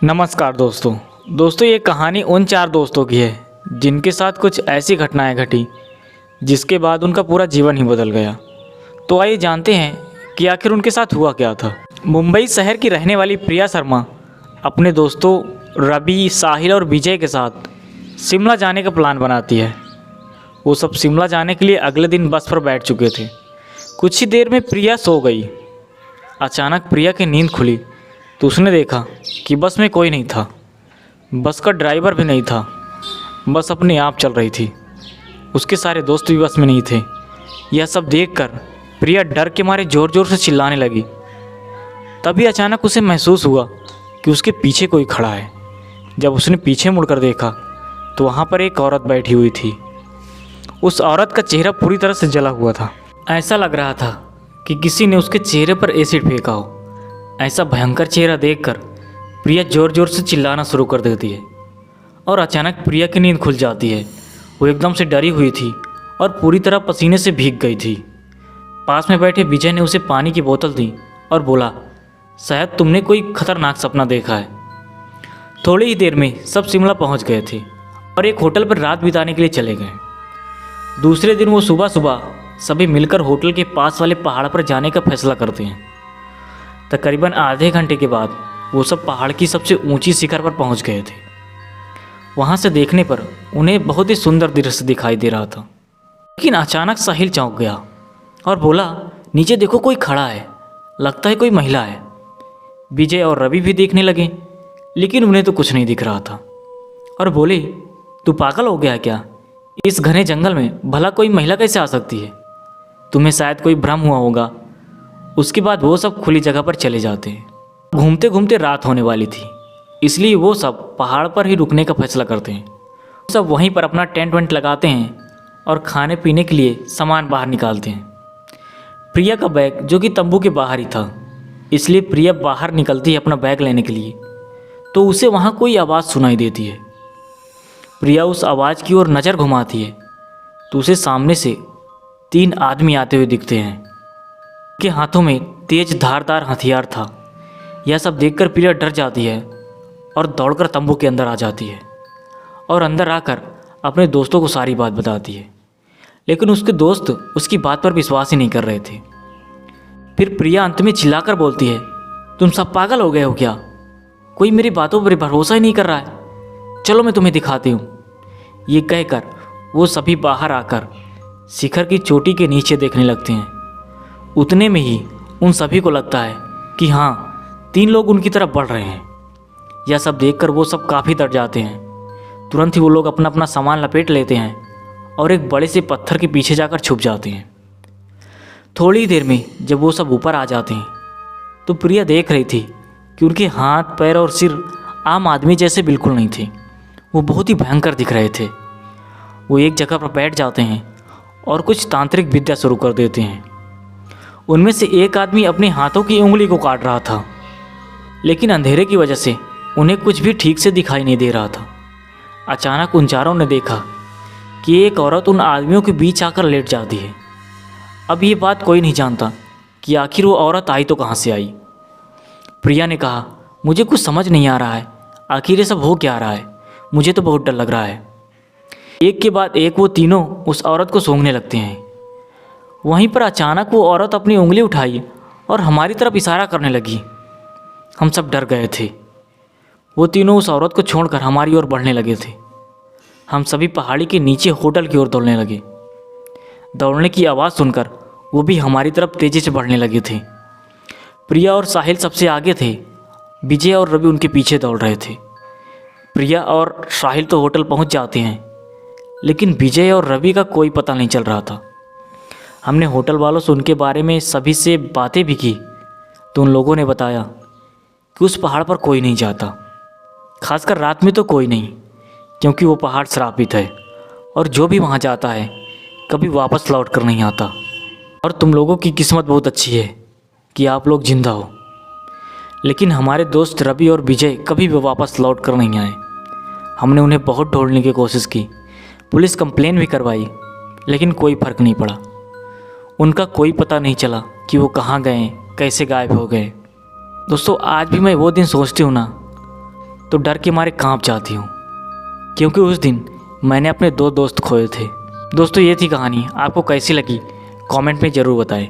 नमस्कार दोस्तों ये कहानी उन चार दोस्तों की है जिनके साथ कुछ ऐसी घटनाएं घटी जिसके बाद उनका पूरा जीवन ही बदल गया। तो आइए जानते हैं कि आखिर उनके साथ हुआ क्या था। मुंबई शहर की रहने वाली प्रिया शर्मा अपने दोस्तों रवि, साहिल और विजय के साथ शिमला जाने का प्लान बनाती है। वो सब शिमला जाने के लिए अगले दिन बस पर बैठ चुके थे। कुछ ही देर में प्रिया सो गई। अचानक प्रिया की नींद खुली तो उसने देखा कि बस में कोई नहीं था। बस का ड्राइवर भी नहीं था। बस अपने आप चल रही थी। उसके सारे दोस्त भी बस में नहीं थे। यह सब देखकर प्रिया डर के मारे ज़ोर ज़ोर से चिल्लाने लगी। तभी अचानक उसे महसूस हुआ कि उसके पीछे कोई खड़ा है। जब उसने पीछे मुड़कर देखा तो वहाँ पर एक औरत बैठी हुई थी। उस औरत का चेहरा पूरी तरह से जला हुआ था। ऐसा लग रहा था कि किसी ने उसके चेहरे पर एसिड फेंका हो। ऐसा भयंकर चेहरा देखकर प्रिया ज़ोर ज़ोर से चिल्लाना शुरू कर देती है और अचानक प्रिया की नींद खुल जाती है। वो एकदम से डरी हुई थी और पूरी तरह पसीने से भीग गई थी। पास में बैठे विजय ने उसे पानी की बोतल दी और बोला, शायद तुमने कोई खतरनाक सपना देखा है। थोड़ी ही देर में सब शिमला पहुंच गए थे और एक होटल पर रात बिताने के लिए चले गए। दूसरे दिन वो सुबह सुबह सभी मिलकर होटल के पास वाले पहाड़ पर जाने का फैसला करते हैं। तकरीबन आधे घंटे के बाद वो सब पहाड़ की सबसे ऊंची शिखर पर पहुंच गए थे। वहां से देखने पर उन्हें बहुत ही सुंदर दृश्य दिखाई दे रहा था। लेकिन अचानक साहिल चौंक गया और बोला, नीचे देखो, कोई खड़ा है, लगता है कोई महिला है। विजय और रवि भी देखने लगे लेकिन उन्हें तो कुछ नहीं दिख रहा था और बोले, तू पागल हो गया क्या? इस घने जंगल में भला कोई महिला कैसे आ सकती है? तुम्हें शायद कोई भ्रम हुआ होगा। उसके बाद वो सब खुली जगह पर चले जाते हैं। घूमते घूमते रात होने वाली थी, इसलिए वो सब पहाड़ पर ही रुकने का फैसला करते हैं। सब वहीं पर अपना टेंट वेंट लगाते हैं और खाने पीने के लिए सामान बाहर निकालते हैं। प्रिया का बैग जो कि तंबू के बाहर ही था, इसलिए प्रिया बाहर निकलती है अपना बैग लेने के लिए तो उसे वहाँ कोई आवाज़ सुनाई देती है। प्रिया उस आवाज़ की ओर नज़र घुमाती है तो उसे सामने से 3 आदमी आते हुए दिखते हैं। के हाथों में तेज धारदार हथियार था। यह सब देखकर प्रिया डर जाती है और दौड़कर तंबू के अंदर आ जाती है और अंदर आकर अपने दोस्तों को सारी बात बताती है। लेकिन उसके दोस्त उसकी बात पर विश्वास ही नहीं कर रहे थे। फिर प्रिया अंत में चिल्लाकर बोलती है, तुम सब पागल हो गए हो क्या? कोई मेरी बातों पर भरोसा ही नहीं कर रहा है। चलो मैं तुम्हें दिखाती हूँ। ये कहकर वो सभी बाहर आकर शिखर की चोटी के नीचे देखने लगते हैं। उतने में ही उन सभी को लगता है कि हाँ, 3 लोग उनकी तरफ बढ़ रहे हैं। यह सब देखकर वो सब काफ़ी डर जाते हैं। तुरंत ही वो लोग अपना अपना सामान लपेट लेते हैं और एक बड़े से पत्थर के पीछे जाकर छुप जाते हैं। थोड़ी ही देर में जब वो सब ऊपर आ जाते हैं तो प्रिया देख रही थी कि उनके हाथ, पैर और सिर आम आदमी जैसे बिल्कुल नहीं थे। वो बहुत ही भयंकर दिख रहे थे। वो एक जगह पर बैठ जाते हैं और कुछ तांत्रिक विद्या शुरू कर देते हैं। उनमें से एक आदमी अपने हाथों की उंगली को काट रहा था, लेकिन अंधेरे की वजह से उन्हें कुछ भी ठीक से दिखाई नहीं दे रहा था। अचानक उन चारों ने देखा कि एक औरत उन आदमियों के बीच आकर लेट जाती है। अब ये बात कोई नहीं जानता कि आखिर वो औरत आई तो कहाँ से आई। प्रिया ने कहा, मुझे कुछ समझ नहीं आ रहा है, आखिर ये सब हो क्या रहा है? मुझे तो बहुत डर लग रहा है। एक के बाद एक वो तीनों उस औरत को सूंघने लगते हैं। वहीं पर अचानक वो औरत अपनी उंगली उठाई और हमारी तरफ इशारा करने लगी। हम सब डर गए थे। वो तीनों उस औरत को छोड़कर हमारी ओर बढ़ने लगे थे। हम सभी पहाड़ी के नीचे होटल की ओर दौड़ने लगे। दौड़ने की आवाज़ सुनकर वो भी हमारी तरफ तेज़ी से बढ़ने लगे थे। प्रिया और साहिल सबसे आगे थे। विजय और रवि उनके पीछे दौड़ रहे थे। प्रिया और साहिल तो होटल पहुंच जाते हैं, लेकिन विजय और रवि का कोई पता नहीं चल रहा था। हमने होटल वालों से उनके बारे में सभी से बातें भी की तो उन लोगों ने बताया कि उस पहाड़ पर कोई नहीं जाता, खासकर रात में तो कोई नहीं, क्योंकि वो पहाड़ श्रापित है और जो भी वहाँ जाता है कभी वापस लौट कर नहीं आता। और तुम लोगों की किस्मत बहुत अच्छी है कि आप लोग जिंदा हो। लेकिन हमारे दोस्त रवि और विजय कभी भी वापस लौट कर नहीं आए। हमने उन्हें बहुत ढूंढने की कोशिश की, पुलिस कंप्लेन भी करवाई, लेकिन कोई फ़र्क नहीं पड़ा। उनका कोई पता नहीं चला कि वो कहाँ गए, कैसे गायब हो गए। दोस्तों, आज भी मैं वो दिन सोचती हूँ ना, तो डर के मारे कांप जाती हूँ, क्योंकि उस दिन मैंने अपने 2 दोस्त खोए थे। दोस्तों ये थी कहानी, आपको कैसी लगी कमेंट में ज़रूर बताएं।